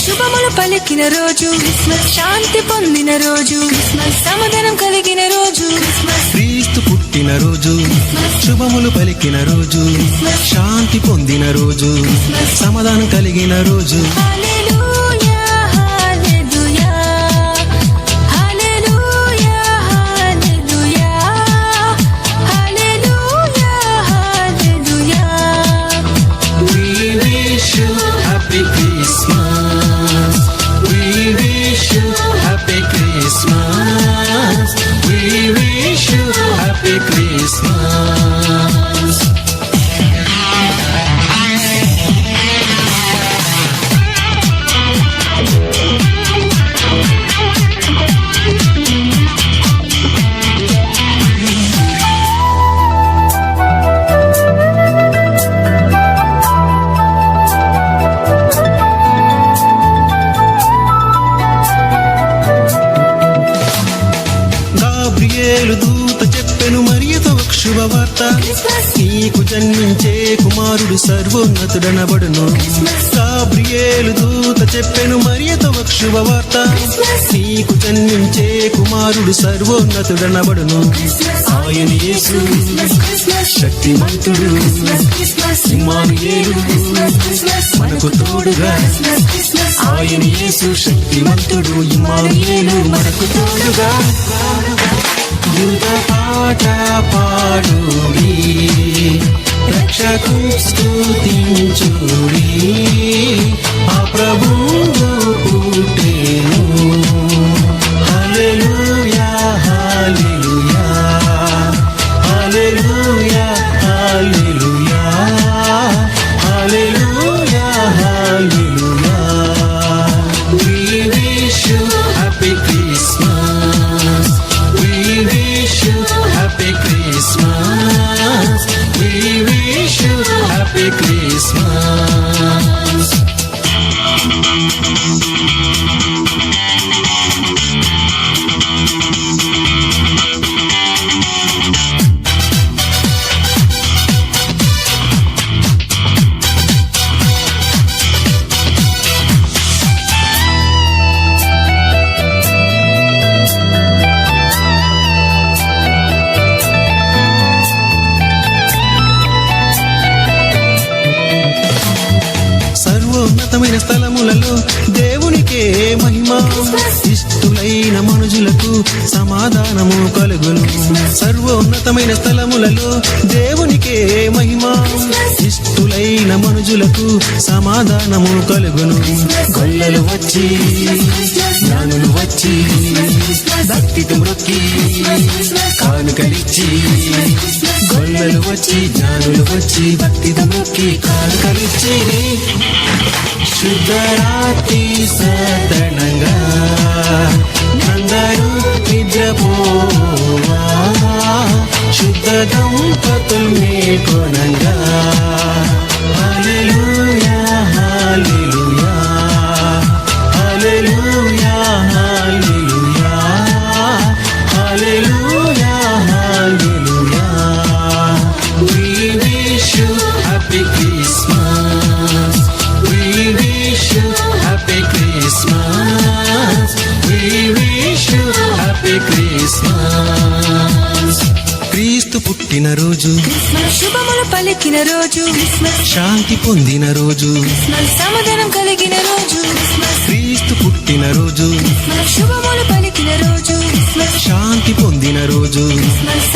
శుభములు పలికిన రోజు, శాంతి పొందిన రోజు, సమాధానం కలిగిన రోజు, క్రీస్తు పుట్టిన రోజు, శుభములు పలికిన రోజు, శాంతి పొందిన రోజు, సమాధానం కలిగిన రోజు. హల్లెలూయా హల్లెలూయా హల్లెలూయా హల్లెలూయా హల్లెలూయా హల్లెలూయా. We wish you happy Christmas. We wish you happy Christmas. We wish you happy Christmas. Gabriel దూత చెప్పెను మరియతో ఒక శుభవార్త, నీకు జన్మించే కుమారుడు సర్వోన్నతుడనబడును. గాబ్రియేలు దూత చెప్పెను మరియతో ఒక శుభవార్త, నీకు జన్మించే కుమారుడు సర్వోన్నతుడనబడును. ఆయన యేసు శక్తిమంతుడు, ఇమ్మానుయేలు మనకు తోడుగా. ఆయన యేసు శక్తిమంతుడు, ఇమ్మానుయేలు మనకు తోడుగా. యుద్ధ పాట పాడుడి, రక్షకు స్తుతించుడి, ఆ ప్రభువు పుట్టెను. హల్లెలూయా హల్లెలూయా హల్లెలూయా హల్లెలూయా హల్లెలూయా హల్లెలూయా. We wish you happy Christmas. We wish you happy Christmas. We wish you happy Christmas. సర్వోన్నతమైన స్థలములలో దేవునికే మహిమ, ఇష్టులైన మనుజులకు సమాధానము కలుగును. సర్వోన్నతమైన స్థలములలో దేవునికే మహిమ, ఇష్టులైన మనుజులకు సమాధానము కలుగును. గొల్లలు వచ్చి జ్ఞానులు వచ్చి భక్తితో మ్రొక్కి కానుకలిచ్చి, గొల్లలు వచ్చి జ్ఞానులు వచ్చి భక్తితో మ్రొక్కి కానుకలిచ్చి, శుద్ధరాత్రి సదనంగా అందరూ నిద్రపోవా, శుద్ధ దంపతులు మేల్కొనంగా. హల్లెలూయా హల్లెలూయా హల్లెలూయా హల్లెలూయా హల్లెలూయా హల్లెలూయా. We wish you happy Christmas. We wish you happy Christmas. We wish you happy Christmas. క్రీస్తు పుట్టిన రోజు, శుభములు పలికిన రోజు, శాంతి పొందిన రోజు, సమాధానం కలిగిన రోజు, క్రీస్తు పుట్టిన రోజు, శుభములు పలికిన రోజు, శాంతి పొందిన రోజు, సమాధానం